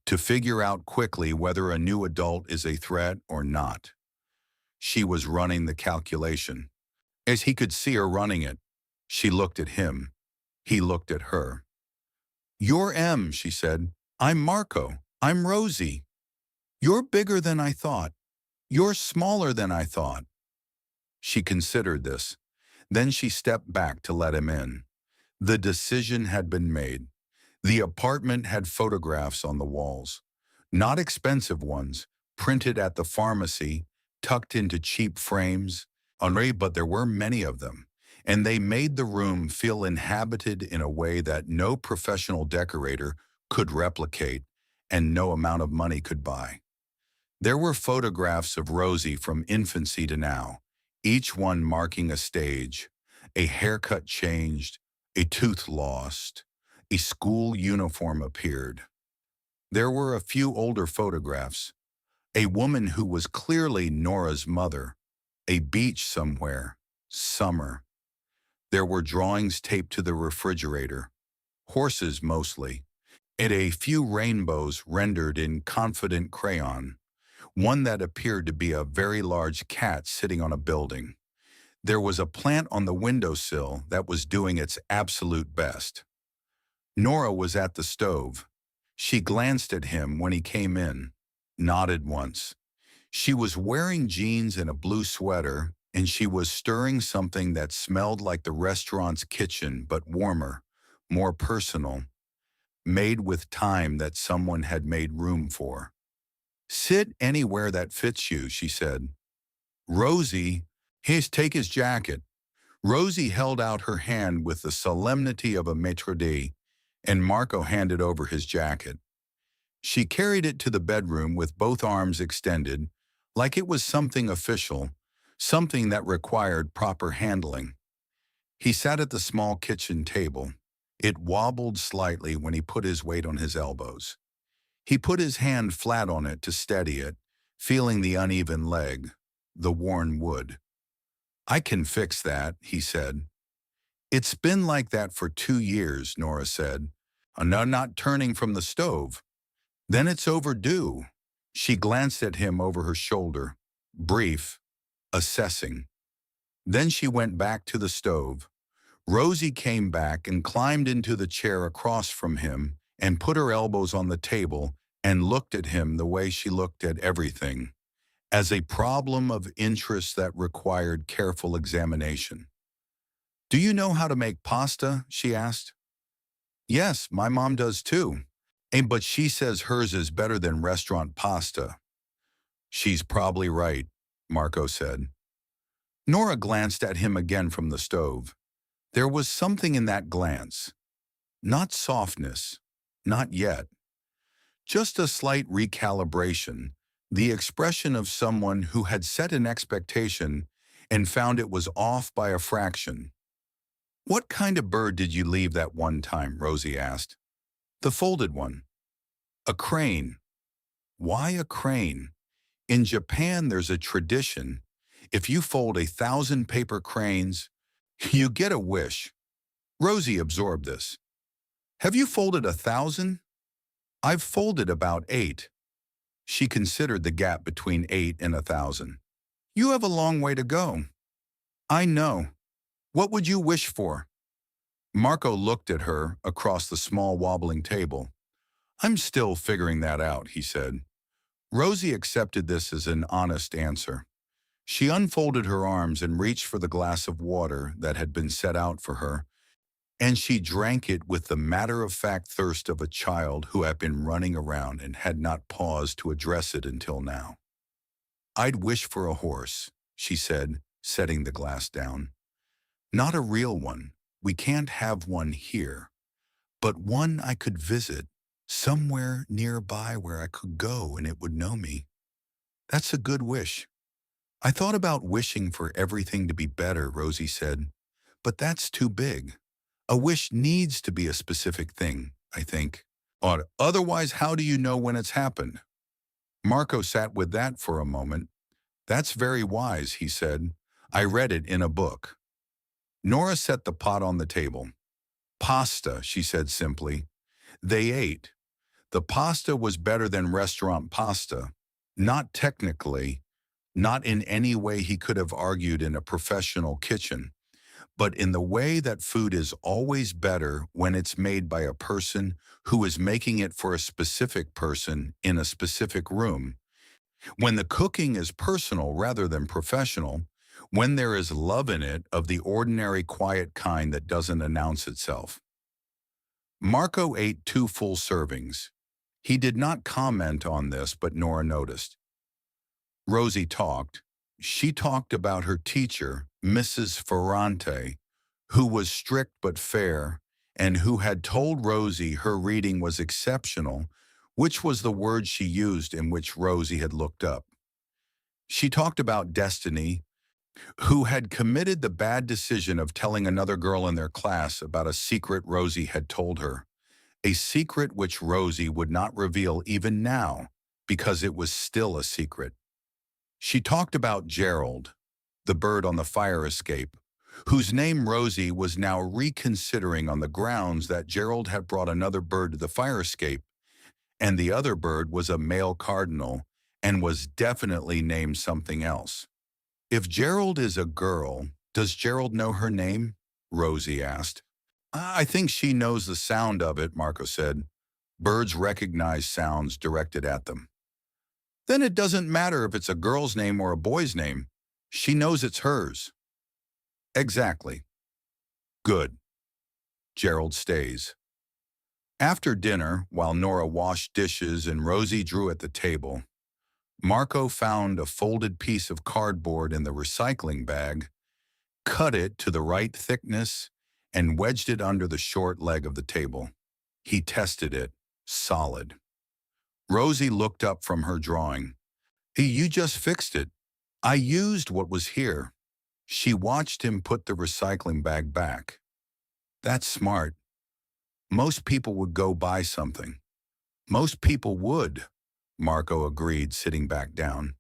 to figure out quickly whether a new adult is a threat or not. She was running the calculation. As he could see her running it, she looked at him. He looked at her. "You're M," she said. "I'm Marco. I'm Rosie. You're bigger than I thought. You're smaller than I thought." She considered this. Then she stepped back to let him in. The decision had been made. The apartment had photographs on the walls. Not expensive ones, printed at the pharmacy, tucked into cheap frames, but there were many of them, and they made the room feel inhabited in a way that no professional decorator could replicate and no amount of money could buy. There were photographs of Rosie from infancy to now, each one marking a stage: a haircut changed, a tooth lost, a school uniform appeared. There were a few older photographs: a woman who was clearly Nora's mother, a beach somewhere, summer. There were drawings taped to the refrigerator, horses mostly, and a few rainbows rendered in confident crayon, one that appeared to be a very large cat sitting on a building. There was a plant on the windowsill that was doing its absolute best. Nora was at the stove. She glanced at him when he came in, nodded once. She was wearing jeans and a blue sweater, and she was stirring something that smelled like the restaurant's kitchen but warmer, more personal, made with time that someone had made room for. "Sit anywhere that fits you," she said. "Rosie, take his jacket." Rosie held out her hand with the solemnity of a maître d', and Marco handed over his jacket. She carried it to the bedroom with both arms extended, like it was something official, something that required proper handling. He sat at the small kitchen table. It wobbled slightly when he put his weight on his elbows. He put his hand flat on it to steady it, feeling the uneven leg, the worn wood. "I can fix that," he said. "It's been like that for 2 years," Nora said. "No, not turning from the stove." "Then it's overdue." She glanced at him over her shoulder, brief, assessing. Then she went back to the stove. Rosie came back and climbed into the chair across from him and put her elbows on the table and looked at him the way she looked at everything, as a problem of interest that required careful examination. "Do you know how to make pasta?" she asked. "Yes, my mom does too. But she says hers is better than restaurant pasta." "She's probably right," Marco said. Nora glanced at him again from the stove. There was something in that glance. Not softness, not yet. Just a slight recalibration, the expression of someone who had set an expectation and found it was off by a fraction. "What kind of bird did you leave that one time?" Rosie asked. "The folded one." "A crane." "Why a crane?" "In Japan, there's a tradition. If you fold 1,000 paper cranes, You get a wish. Rosie absorbed this. Have you folded 1,000? I've folded about 8. She considered the gap between 8 and 1,000. You have a long way to go. I know. What would you wish for? Marco looked at her across the small wobbling table. I'm still figuring that out, he said. Rosie accepted this as an honest answer. She unfolded her arms and reached for the glass of water that had been set out for her, and she drank it with the matter-of-fact thirst of a child who had been running around and had not paused to address it until now. I'd wish for a horse, she said, setting the glass down. Not a real one. We can't have one here. But one I could visit, somewhere nearby where I could go and it would know me. That's a good wish. I thought about wishing for everything to be better, Rosie said. But that's too big. A wish needs to be a specific thing, I think. Otherwise, how do you know when it's happened? Marco sat with that for a moment. That's very wise, he said. I read it in a book. Nora set the pot on the table. Pasta, she said simply. They ate. The pasta was better than restaurant pasta. Not technically, not in any way he could have argued in a professional kitchen, but in the way that food is always better when it's made by a person who is making it for a specific person in a specific room. When the cooking is personal rather than professional, when there is love in it of the ordinary quiet kind that doesn't announce itself. Marco ate 2 full servings. He did not comment on this, but Nora noticed. Rosie talked. She talked about her teacher, Mrs. Ferrante, who was strict but fair, and who had told Rosie her reading was exceptional, which was the word she used in which Rosie had looked up. She talked about Destiny, who had committed the bad decision of telling another girl in their class about a secret Rosie had told her, a secret which Rosie would not reveal even now because it was still a secret. She talked about Gerald, the bird on the fire escape, whose name Rosie was now reconsidering on the grounds that Gerald had brought another bird to the fire escape, and the other bird was a male cardinal and was definitely named something else. If Gerald is a girl, does Gerald know her name? Rosie asked. I think she knows the sound of it, Marco said. Birds recognize sounds directed at them. Then it doesn't matter if it's a girl's name or a boy's name. She knows it's hers. Exactly. Good. Gerald stays. After dinner, while Nora washed dishes and Rosie drew at the table, Marco found a folded piece of cardboard in the recycling bag, cut it to the right thickness, and wedged it under the short leg of the table. He tested it. Solid. Rosie looked up from her drawing. Hey, you just fixed it. I used what was here. She watched him put the recycling bag back. That's smart. Most people would go buy something. Most people would, Marco agreed, sitting back down.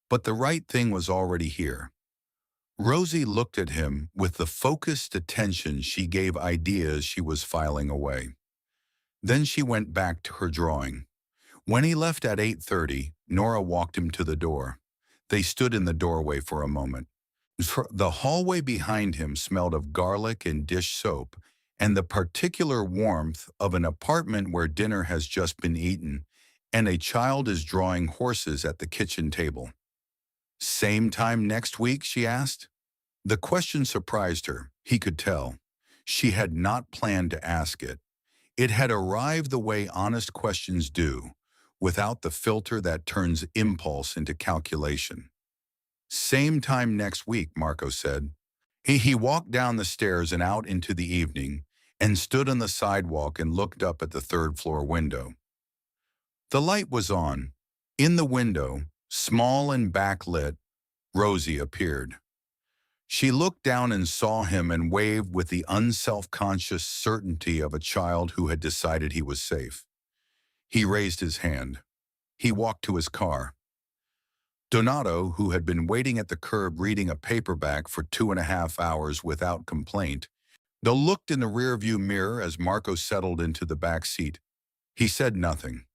But the right thing was already here. Rosie looked at him with the focused attention she gave ideas she was filing away. Then she went back to her drawing. When he left at 8:30, Nora walked him to the door. They stood in the doorway for a moment. The hallway behind him smelled of garlic and dish soap and the particular warmth of an apartment where dinner has just been eaten and a child is drawing horses at the kitchen table. Same time next week, she asked. The question surprised her, he could tell. She had not planned to ask it. It had arrived the way honest questions do, without the filter that turns impulse into calculation. Same time next week, Marco said. He walked down the stairs and out into the evening and stood on the sidewalk and looked up at the third-floor window. The light was on. In the window, small and backlit, Rosie appeared. She looked down and saw him and waved with the unself-conscious certainty of a child who had decided he was safe. He raised his hand. He walked to his car. Donato, who had been waiting at the curb reading a paperback for 2.5 hours without complaint, looked in the rearview mirror as Marco settled into the back seat. He said nothing.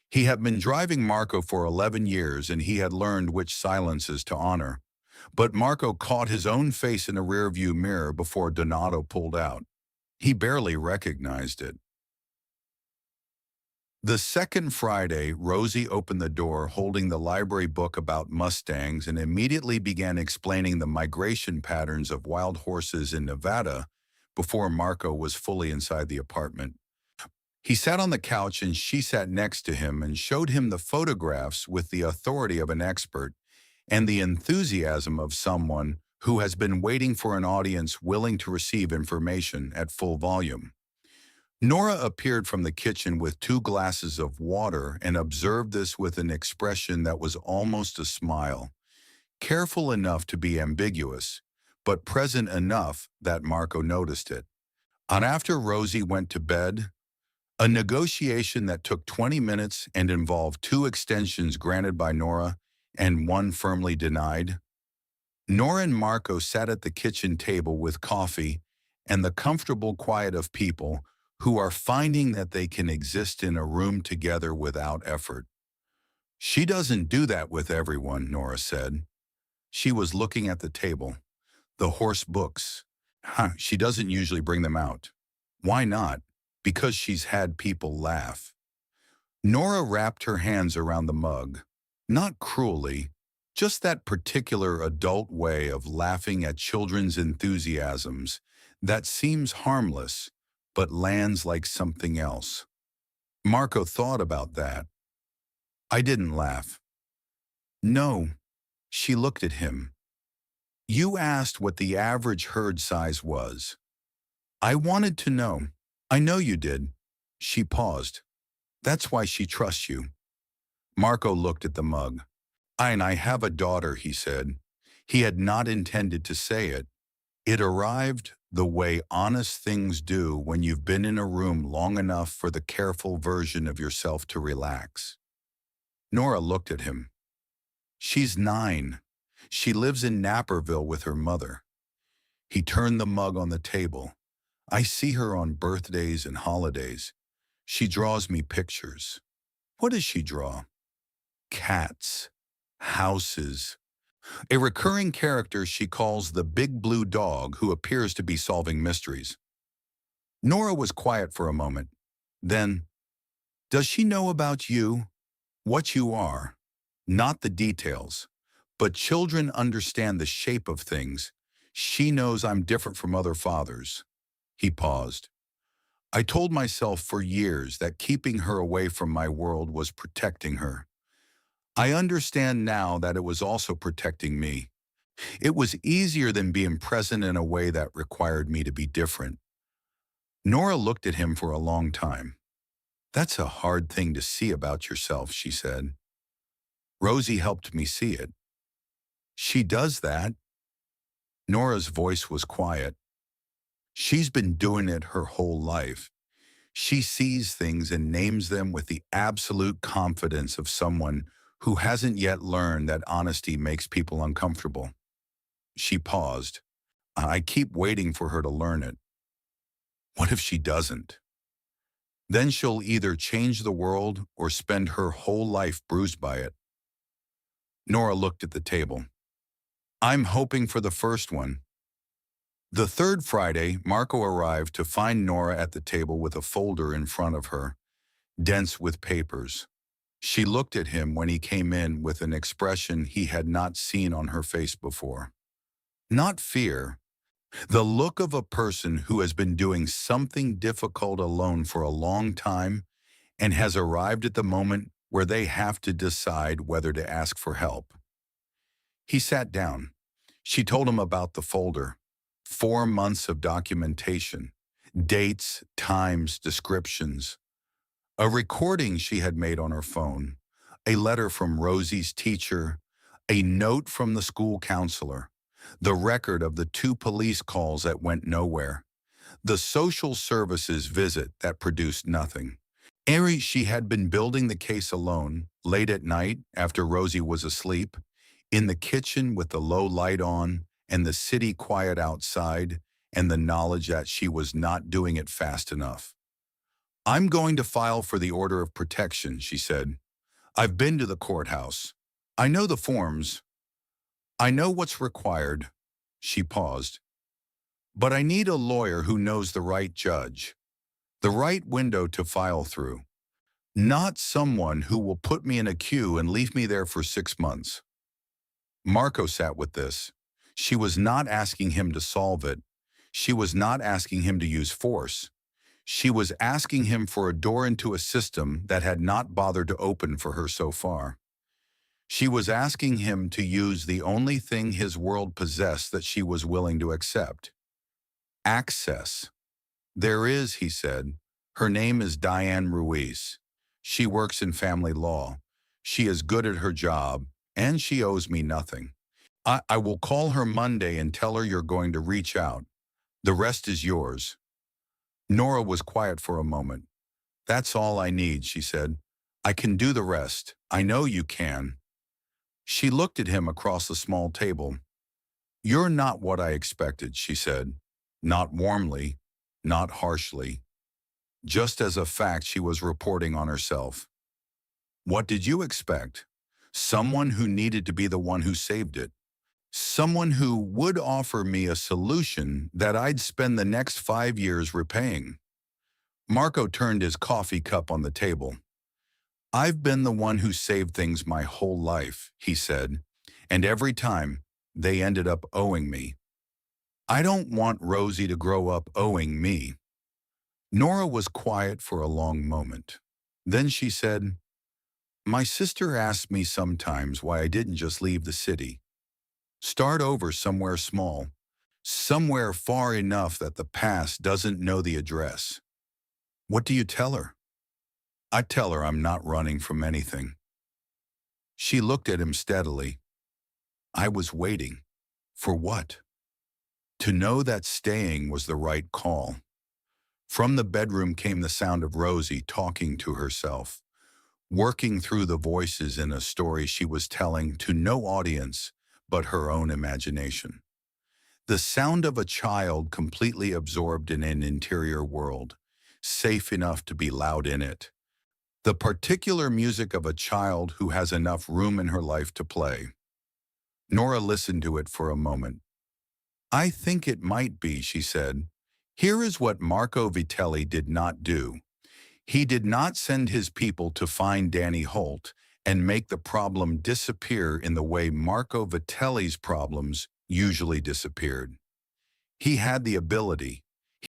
He had been driving Marco for 11 years and he had learned which silences to honor. But Marco caught his own face in the rearview mirror before Donato pulled out. He barely recognized it. The second Friday, Rosie opened the door holding the library book about Mustangs and immediately began explaining the migration patterns of wild horses in Nevada before Marco was fully inside the apartment. He sat on the couch and she sat next to him and showed him the photographs with the authority of an expert and the enthusiasm of someone who has been waiting for an audience willing to receive information at full volume. Nora appeared from the kitchen with 2 glasses of water and observed this with an expression that was almost a smile, careful enough to be ambiguous, but present enough that Marco noticed it. And after Rosie went to bed, a negotiation that took 20 minutes and involved 2 extensions granted by Nora and 1 firmly denied, Nora and Marco sat at the kitchen table with coffee and the comfortable quiet of people who are finding that they can exist in a room together without effort. She doesn't do that with everyone, Nora said. She was looking at the table. The horse books. She doesn't usually bring them out. Why not? Because she's had people laugh. Nora wrapped her hands around the mug. Not cruelly, just that particular adult way of laughing at children's enthusiasms that seems harmless, but lands like something else. Marco thought about that. I didn't laugh. No, she looked at him. You asked what the average herd size was. I wanted to know. I know you did. She paused. That's why she trusts you. Marco looked at the mug. I have a daughter, he said. He had not intended to say it. It arrived the way honest things do when you've been in a room long enough for the careful version of yourself to relax. Nora looked at him. She's 9. She lives in Naperville with her mother. He turned the mug on the table. I see her on birthdays and holidays. She draws me pictures. What does she draw? Cats, houses, a recurring character she calls the big blue dog who appears to be solving mysteries. Nora was quiet for a moment. Then, does she know about you? What you are? Not the details. But children understand the shape of things. She knows I'm different from other fathers. He paused. I told myself for years that keeping her away from my world was protecting her. I understand now that it was also protecting me. It was easier than being present in a way that required me to be different. Nora looked at him for a long time. That's a hard thing to see about yourself, she said. Rosie helped me see it. She does that. Nora's voice was quiet. She's been doing it her whole life. She sees things and names them with the absolute confidence of someone who hasn't yet learned that honesty makes people uncomfortable. She paused. I keep waiting for her to learn it. What if she doesn't? Then she'll either change the world or spend her whole life bruised by it. Nora looked at the table. I'm hoping for the first one. The third Friday, Marco arrived to find Nora at the table with a folder in front of her, dense with papers. She looked at him when he came in with an expression he had not seen on her face before. Not fear. The look of a person who has been doing something difficult alone for a long time and has arrived at the moment where they have to decide whether to ask for help. He sat down. She told him about the folder. 4 months of documentation, dates, times, descriptions. A recording she had made on her phone, a letter from Rosie's teacher, a note from the school counselor, the record of the 2 police calls that went nowhere, the social services visit that produced nothing. She had been building the case alone, late at night after Rosie was asleep, In the kitchen with the low light on and the city quiet outside and the knowledge that she was not doing it fast enough. "I'm going to file for the order of protection," she said. "I've been to the courthouse. I know the forms. I know what's required." She paused. "But I need a lawyer who knows the right judge, the right window to file through. Not someone who will put me in a queue and leave me there for 6 months." Marco sat with this. She was not asking him to solve it. She was not asking him to use force. She was asking him for a door into a system that had not bothered to open for her so far. She was asking him to use the only thing his world possessed that she was willing to accept: access. "There is," he said. "Her name is Diane Ruiz. She works in family law. She is good at her job, and she owes me nothing. I will call her Monday and tell her you're going to reach out. The rest is yours." Nora was quiet for a moment. "That's all I need," she said. "I can do the rest. I know you can." She looked at him across the small table. "You're not what I expected," she said. Not warmly, not harshly. Just as a fact she was reporting on herself. "What did you expect? Someone who needed to be the one who saved it. Someone who would offer me a solution that I'd spend the next 5 years repaying." Marco turned his coffee cup on the table. "I've been the one who saved things my whole life," he said, "and every time, they ended up owing me. I don't want Rosie to grow up owing me." Nora was quiet for a long moment. Then she said, "My sister asks me sometimes why I didn't just leave the city. Start over somewhere small, somewhere far enough that the past doesn't know the address." "What do you tell her?" "I tell her I'm not running from anything." She looked at him steadily. "I was waiting. For what?" "To know that staying was the right call." From the bedroom came the sound of Rosie talking to herself, working through the voices in a story she was telling to no audience but her own imagination. The sound of a child completely absorbed in an interior world, safe enough to be loud in it. The particular music of a child who has enough room in her life to play. Nora listened to it for a moment. "I think it might be," she said. "Here is what Marco Vitelli did not do. He did not send his people to find Danny Holt and make the problem disappear in the way Marco Vitelli's problems usually disappeared. He had the ability,